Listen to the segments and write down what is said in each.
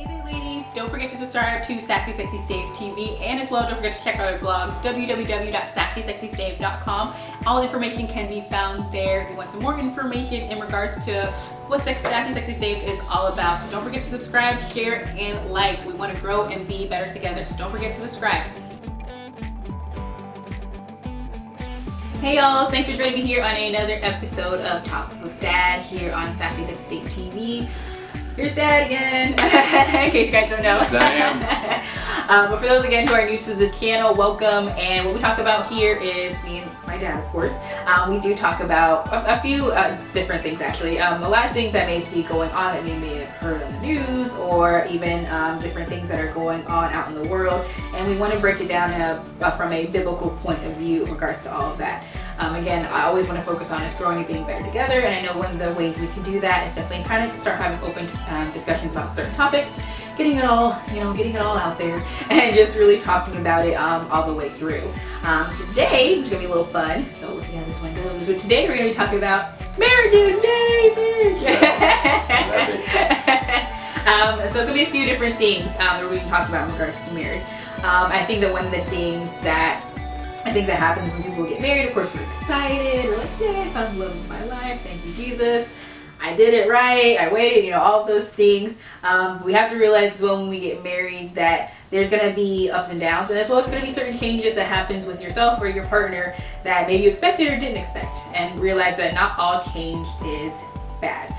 Hey there ladies, don't forget to subscribe to Sassy Sexy Save TV, and as well don't forget to check out our blog www.sassysexysave.com. All information can be found there if you want some more information in regards to what Sassy Sexy Save is all about. So don't forget to subscribe, share, and like. We want to grow and be better together, so don't forget to subscribe. Hey y'all, thanks for joining me here on another episode of Talks with Dad here on Sassy Sexy Save TV. Here's Dad again, in case you guys don't know. Yes, I am. But for those again who are new to this channel, welcome. And what we talk about here is me and my dad, of course. We do talk about a few different things actually. A lot of things that may be going on that you may have heard on the news, or even different things that are going on out in the world. And we want to break it down from a biblical point of view in regards to all of that. Again, I always want to focus on us growing and being better together, and I know one of the ways we can do that is definitely kind of to start having open discussions about certain topics, getting it all out there, and just really talking about it all the way through. Today, which is going to be a little fun, so we'll see how this one goes, but today we're going to be talking about marriages. Yay, marriage! So it's going to be a few different things that we're going to talk about in regards to marriage. I think that one of the things that happens when people get married, of course, we're excited. We're like, yay, I found the love of my life. Thank you, Jesus. I did it right. I waited, all of those things. We have to realize as well when we get married that there's going to be ups and downs, and as well as going to be certain changes that happens with yourself or your partner that maybe you expected or didn't expect, and realize that not all change is bad.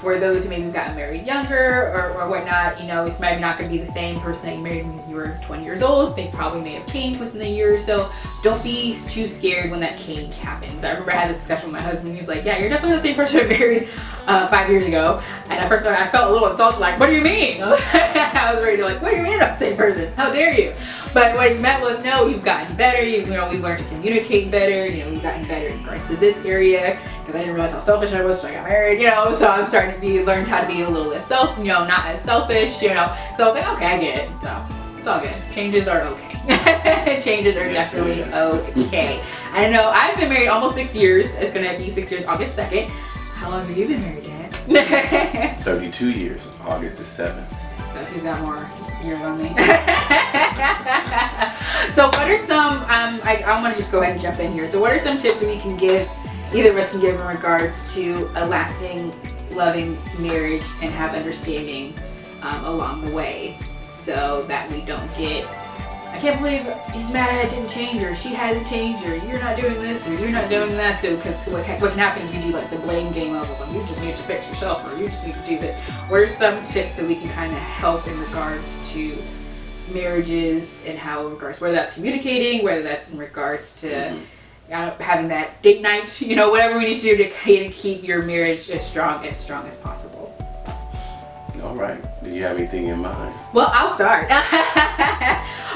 For those who maybe got married younger or whatnot, it's maybe not going to be the same person that you married when you were 20 years old. They probably may have changed within a year or so. Don't be too scared when that change happens. I remember I had this discussion with my husband. He's like, yeah, you're definitely the same person I married 5 years ago. And at first I felt a little insulted, like, what do you mean? I was ready to what do you mean I'm the same person? How dare you? But what he meant was, no, you've gotten better. We've learned to communicate better. We've gotten better in regards to this area, because I didn't realize how selfish I was, so I got married, so I'm starting to learned how to be a little less not as selfish, So I was like, okay, I get it. So it's all good. Changes are okay. Changes are definitely okay. I know I've been married almost 6 years. It's gonna be 6 years, August 2nd. How long have you been married, Dad? 32 years, August the 7th. So he's got more years on me. So what are some, I want to just go ahead and jump in here. So what are some tips that we can give, either of us can give in regards to a lasting, loving marriage and have understanding along the way, so that we don't get, I can't believe he's mad I didn't change, or she hadn't changed, or you're not doing this, or you're not doing that. So because what can happen is you do the blame game of, well, you just need to fix yourself, or you just need to do this. What are some tips that we can kind of help in regards to marriages, and how in regards, whether that's communicating, whether that's in regards to having that date night, whatever we need to do to keep your marriage as strong as possible. All right. Do you have anything in mind? Well, I'll start.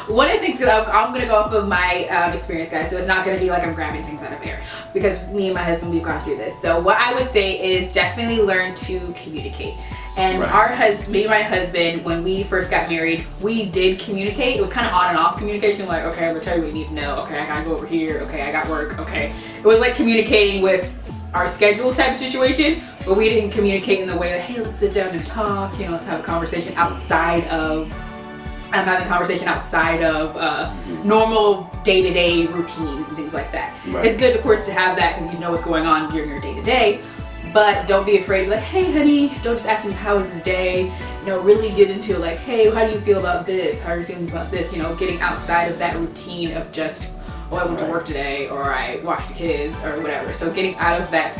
One of the things, because I'm going to go off of my experience, guys, so it's not going to be like I'm grabbing things out of air, because me and my husband, we've gone through this. So what I would say is definitely learn to communicate. And me and my husband, when we first got married, we did communicate. It was kind of on and off communication, like, okay, I'm gonna tell you what you need to know. Okay, I gotta go over here. Okay, I got work. Okay. It was like communicating with our schedules type of situation, but we didn't communicate in the way that, hey, let's sit down and talk, let's have a conversation outside of, normal day-to-day routines and things like that. Right. It's good, of course, to have that, because you know what's going on during your day-to-day. But don't be afraid to hey honey, don't just ask him how was his day, really get into hey, how do you feel about this? How are your feelings about this? Getting outside of that routine of just, oh, I went to work today, or I watched the kids, or whatever. So getting out of that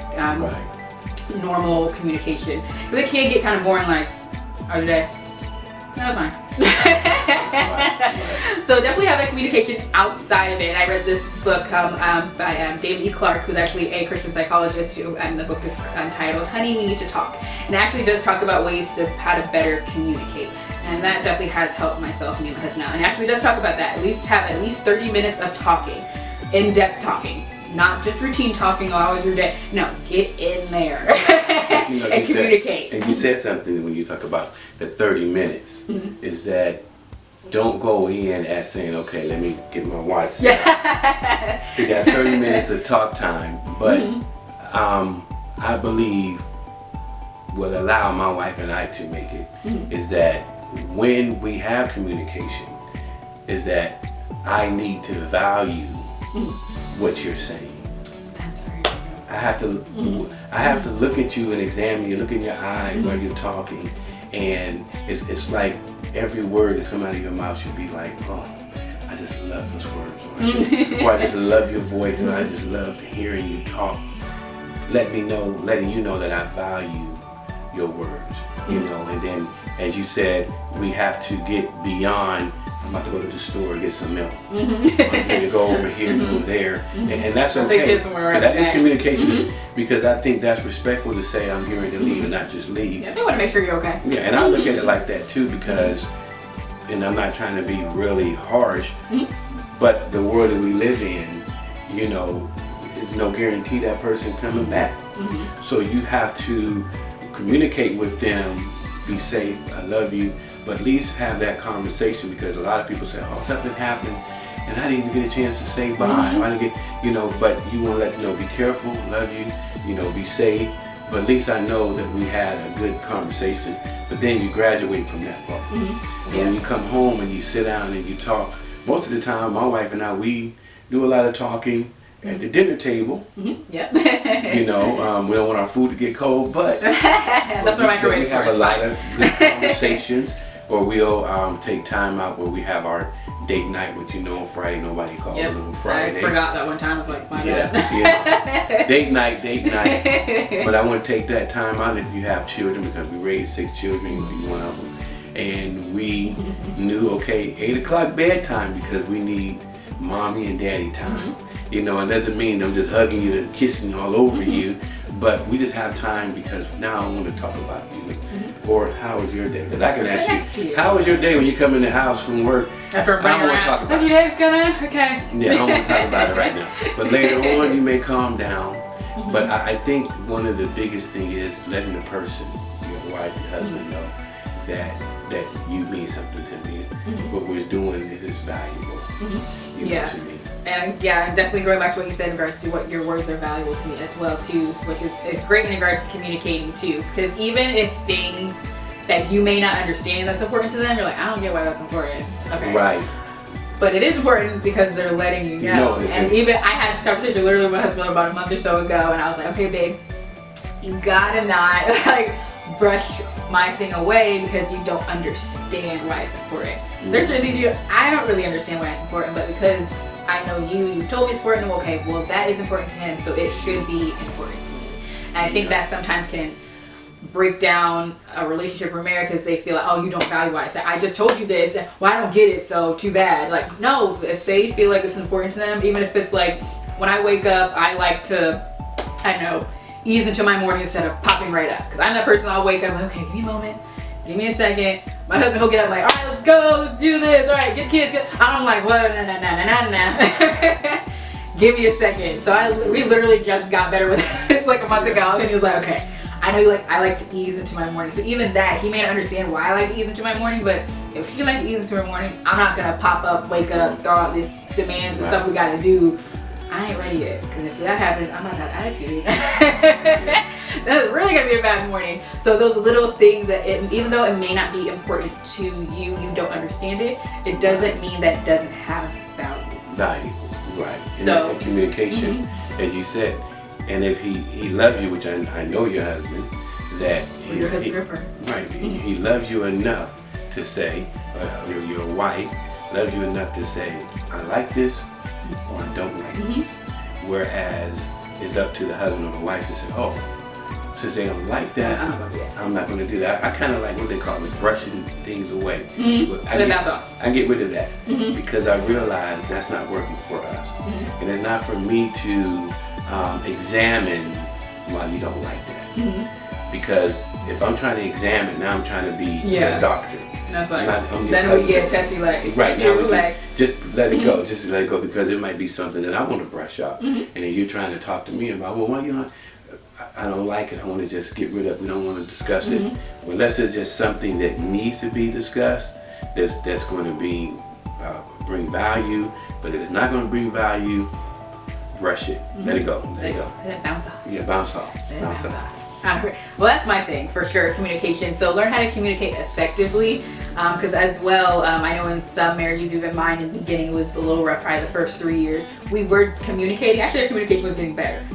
normal communication. Because it can get kind of boring, how's your day? No, it's fine. So definitely have that communication outside of it. I read this book by David E. Clark, who's actually a Christian psychologist, and the book is entitled Honey, We Need to Talk. And it actually does talk about ways to how to better communicate. And that definitely has helped myself and my husband out. And actually does talk about that. Have at least 30 minutes of talking, in-depth talking. Not just routine talking, how was your day? No, get in there and communicate. And you said something when you talk about the 30 minutes, is that don't go in as saying, okay, let me get my watch set. You got 30 minutes of talk time, but I believe will allow my wife and I to make it is that when we have communication, is that I need to value what you're saying. That's very true. I have to look at you and examine you, look in your eyes while you're talking, and it's like every word that's come out of your mouth should be like, oh, I just love those words, or I just love your voice, or I just love hearing you talk. Letting you know that I value your words, you know. And then, as you said, we have to get beyond. I'm about to go to the store and get some milk. I'm going to go over here and go there, and that's okay. Take this somewhere right that is back. communication, because I think that's respectful to say I'm here to leave and not just leave. Yeah, they want to make sure you're okay. Yeah, and I look at it like that too, because, and I'm not trying to be really harsh, but the world that we live in, you know, there's no guarantee that person coming back. So you have to communicate with them, be safe, I love you, but at least have that conversation, because a lot of people say, oh, something happened and I didn't get a chance to say bye. I didn't get, you know, but you want to let them know, be careful, love you, you know, be safe. But at least I know that we had a good conversation. But then you graduate from that part. And when you come home and you sit down and you talk, most of the time my wife and I, we do a lot of talking at the dinner table. Yep. You know, we don't want our food to get cold, but that's what microwaves we for. have a lot of good conversations, or we'll take time out where we have our date night, which, you know, on Friday, nobody calls it on Friday. I forgot that one time. I was like, my Yeah, bad. date night. But I want to take that time out if you have children, because we raised 6 children, you be one of them. And we knew, okay, 8 o'clock bedtime, because we need mommy and daddy time. You know, and that doesn't mean I'm just hugging you and kissing all over you, but we just have time because now I want to talk about you. Or how was your day? Because I can ask you, how was your day when you come in the house from work? After I don't want to talk about how's your day going? Okay. Yeah, I don't want to talk about it right now. But later on, you may calm down. But I think one of the biggest thing is letting the person, your wife, your husband, know that you mean something to me. What we're doing is valuable, you know, to me. And yeah, definitely going back to what you said in regards to what your words are valuable to me as well too, which is great in regards to communicating too. Because even if things that you may not understand that's important to them, you're like, I don't get why that's important. Okay. Right. But it is important because they're letting you know. And even I had this conversation literally with my husband about a month or so ago, and I was like, okay, babe, you gotta not like brush my thing away because you don't understand why it's important. There's certain things I don't really understand why it's important, but because I know you told me it's important, okay, well that is important to him, so it should be important to me. And I think that sometimes can break down a relationship or marriage because they feel like, oh, you don't value what I said. I just told you this, and well, I don't get it, so too bad. Like, no, if they feel like it's important to them, even if it's like, when I wake up, I like to, I don't know, ease into my morning instead of popping right up. Because I'm that person, I'll wake up, like, okay, give me a moment, give me a second. My husband, he'll get up like, all right, let's go, let's do this, all right, get kids, I'm like, what, nah. Give me a second. So we literally just got better with it like a month ago, and he was like, okay, I know I like to ease into my morning. So even that, he may not understand why I like to ease into my morning, but if he like to ease into her morning, I'm not gonna pop up, wake up, throw out these demands and stuff we gotta do. I ain't ready yet, because if that happens, I'm gonna have attitude. That's really gonna be a bad morning. So those little things that, even though it may not be important to you, you don't understand it, it doesn't mean that it doesn't have value. Right. So and communication, as you said, and if he loves you, which I know your husband, that your husband, right, he loves you enough to say, your wife loves you enough to say, I like this, or I don't like this. Whereas it's up to the husband or the wife to say, oh, since they don't like that, I'm not going to do that. I kind of like what they call it, brushing things away. I get rid of that because I realize that's not working for us. And it's not for me to examine why you don't like that. Because if I'm trying to examine, now I'm trying to be a doctor. And that's like, then we get testy like, right now, just let it go. Just let it go, because it might be something that I want to brush up. And then you're trying to talk to me about, well, why you not? I don't like it. I want to just get rid of it. We don't want to discuss it. Unless it's just something that needs to be discussed, that's going to be bring value. But if it's not going to bring value, brush it. Let it go. Let it go. Let it bounce off. Yeah, bounce off. Bounce off. Well, that's my thing for sure, communication. So learn how to communicate effectively, because as well, I know in some marriages, even mine in the beginning was a little rough. Probably the first 3 years, we were communicating. Actually, our communication was getting better,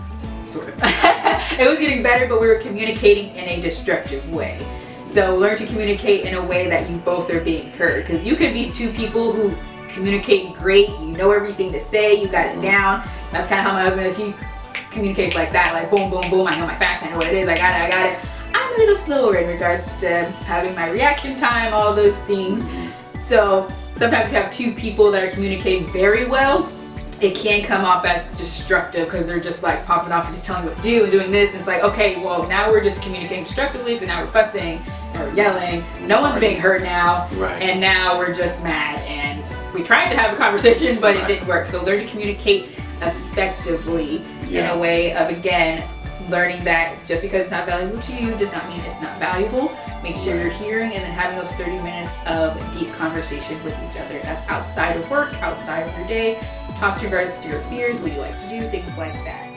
sort of. It was getting better, but we were communicating in a destructive way. So learn to communicate in a way that you both are being heard, because you could be two people who communicate great. You know everything to say. You got it down. That's kind of how my husband is. He communicates like that, like boom, boom, boom. I know my facts. I know what it is. I got it. I'm a little slower in regards to having my reaction time, all those things. So sometimes you have two people that are communicating very well. It can come off as destructive because they're just like popping off and just telling you what to do and doing this. And it's like, okay, well, now we're just communicating destructively, so now we're fussing, now we're yelling. No one's being heard now. Right. And now we're just mad. And we tried to have a conversation, but it didn't work. So learn to communicate effectively in a way of, again, learning that just because it's not valuable to you does not mean it's not valuable. Make sure you're hearing, and then having those 30 minutes of deep conversation with each other. That's outside of work, outside of your day. Talk to regards to your fears, what you like to do, things like that.